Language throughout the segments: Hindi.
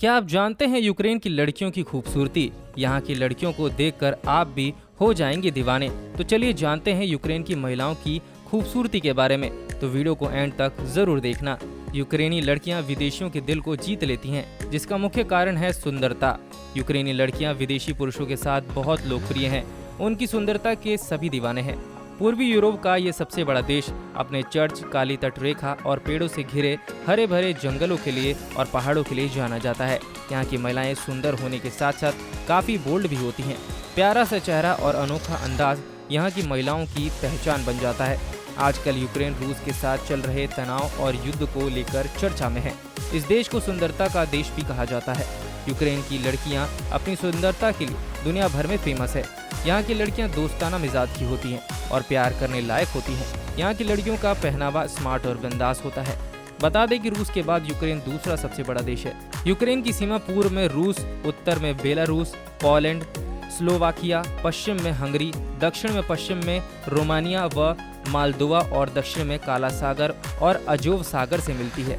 क्या आप जानते हैं यूक्रेन की लड़कियों की खूबसूरती? यहाँ की लड़कियों को देखकर आप भी हो जाएंगे दीवाने। तो चलिए जानते हैं यूक्रेन की महिलाओं की खूबसूरती के बारे में। तो वीडियो को एंड तक जरूर देखना। यूक्रेनी लड़कियां विदेशियों के दिल को जीत लेती हैं, जिसका मुख्य कारण है सुंदरता। यूक्रेनी लड़कियां विदेशी पुरुषों के साथ बहुत लोकप्रिय हैं। उनकी सुंदरता के सभी दीवाने हैं। पूर्वी यूरोप का ये सबसे बड़ा देश अपने चर्च, काली तटरेखा और पेड़ों से घिरे हरे भरे जंगलों के लिए और पहाड़ों के लिए जाना जाता है। यहाँ की महिलाएं सुंदर होने के साथ साथ काफी बोल्ड भी होती हैं। प्यारा सा चेहरा और अनोखा अंदाज यहाँ की महिलाओं की पहचान बन जाता है। आजकल यूक्रेन रूस के साथ चल रहे तनाव और युद्ध को लेकर चर्चा में है। इस देश को सुंदरता का देश भी कहा जाता है। यूक्रेन की लड़कियां अपनी सुंदरता के लिए दुनिया भर में फेमस है। यहाँ की लड़कियां दोस्ताना मिजाज की होती हैं और प्यार करने लायक होती हैं। यहाँ की लड़कियों का पहनावा स्मार्ट और बिंदास होता है। बता दें कि रूस के बाद यूक्रेन दूसरा सबसे बड़ा देश है। यूक्रेन की सीमा पूर्व में रूस, उत्तर में बेलारूस, पोलैंड, स्लोवाकिया, पश्चिम में हंगरी, दक्षिण में पश्चिम में रोमानिया व मालदोवा और दक्षिण में काला सागर और अजोव सागर से मिलती है।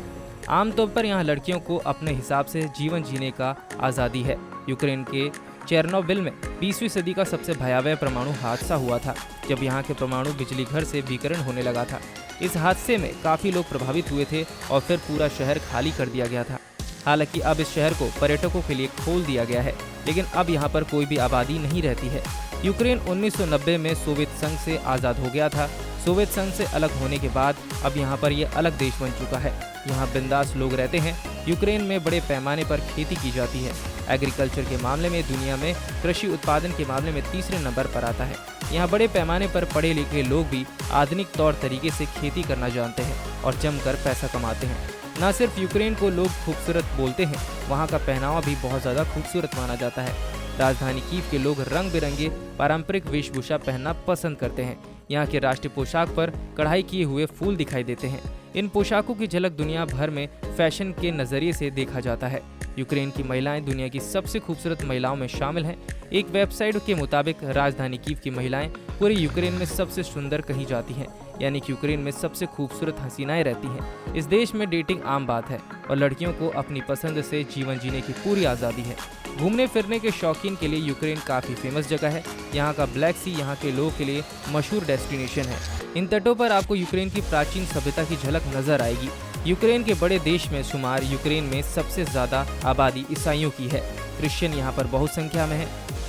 आमतौर पर यहाँ लड़कियों को अपने हिसाब से जीवन जीने का आज़ादी है। यूक्रेन के चेरनोबिल में 20वीं सदी का सबसे भयावह परमाणु हादसा हुआ था, जब यहाँ के परमाणु बिजली घर से विकिरण होने लगा था। इस हादसे में काफ़ी लोग प्रभावित हुए थे और फिर पूरा शहर खाली कर दिया गया था। हालांकि अब इस शहर को पर्यटकों के लिए खोल दिया गया है, लेकिन अब यहाँ पर कोई भी आबादी नहीं रहती है। यूक्रेन 1990 में सोवियत संघ से आज़ाद हो गया था। सोवियत संघ से अलग होने के बाद अब यहाँ पर यह अलग देश बन चुका है। यहाँ बिंदास लोग रहते हैं। यूक्रेन में बड़े पैमाने पर खेती की जाती है। एग्रीकल्चर के मामले में दुनिया में कृषि उत्पादन के मामले में तीसरे नंबर पर आता है। यहाँ बड़े पैमाने पर पढ़े लिखे लोग भी आधुनिक तौर तरीके से खेती करना जानते हैं और जमकर पैसा कमाते हैं। न सिर्फ यूक्रेन को लोग खूबसूरत बोलते हैं, वहाँ का पहनावा भी बहुत ज़्यादा खूबसूरत माना जाता है। राजधानी कीव के लोग रंग बिरंगे पारंपरिक वेशभूषा पहनना पसंद करते हैं। यहाँ के राष्ट्रीय पोशाक पर कढ़ाई किए हुए फूल दिखाई देते हैं। इन पोशाकों की झलक दुनिया भर में फैशन के नज़रिए से देखा जाता है। यूक्रेन की महिलाएं दुनिया की सबसे खूबसूरत महिलाओं में शामिल हैं। एक वेबसाइट के मुताबिक राजधानी कीव की महिलाएं पूरे यूक्रेन में सबसे सुंदर कही जाती हैं, यानी कि यूक्रेन में सबसे खूबसूरत हसीनाएं रहती हैं। इस देश में डेटिंग आम बात है और लड़कियों को अपनी पसंद से जीवन जीने की पूरी आज़ादी है। घूमने फिरने के शौकीन के लिए यूक्रेन काफ़ी फेमस जगह है। यहाँ का ब्लैक सी यहाँ के लोगों के लिए मशहूर डेस्टिनेशन है। इन तटों पर आपको यूक्रेन की प्राचीन सभ्यता की झलक नजर आएगी। यूक्रेन के बड़े देश में शुमार यूक्रेन में सबसे ज़्यादा आबादी ईसाइयों की है। क्रिश्चियन यहाँ पर बहुत संख्या में है,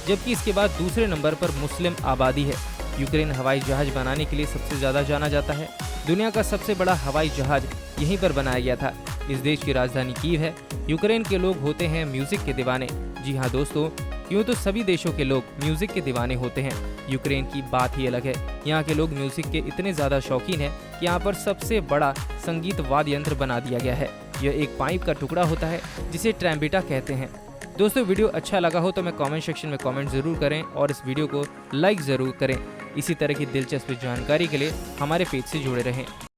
जबकि इसके बाद दूसरे नंबर पर मुस्लिम आबादी है। यूक्रेन हवाई जहाज बनाने के लिए सबसे ज़्यादा जाना जाता है। दुनिया का सबसे बड़ा हवाई जहाज यहीं पर बनाया गया था। इस देश की राजधानी कीव है। यूक्रेन के लोग होते हैं म्यूजिक के दीवाने। जी हाँ दोस्तों, यूँ तो सभी देशों के लोग म्यूजिक के दीवाने होते हैं। यूक्रेन की बात ही अलग है। यहाँ के लोग म्यूजिक के इतने ज़्यादा शौकीन हैं कि यहाँ पर सबसे बड़ा संगीत वाद्य यंत्र बना दिया गया है। यह एक पाइप का टुकड़ा होता है जिसे ट्रैम्बिटा कहते हैं। दोस्तों, वीडियो अच्छा लगा हो तो मैं कमेंट सेक्शन में कमेंट ज़रूर करें और इस वीडियो को लाइक ज़रूर करें। इसी तरह की दिलचस्प जानकारी के लिए हमारे पेज से जुड़े रहें।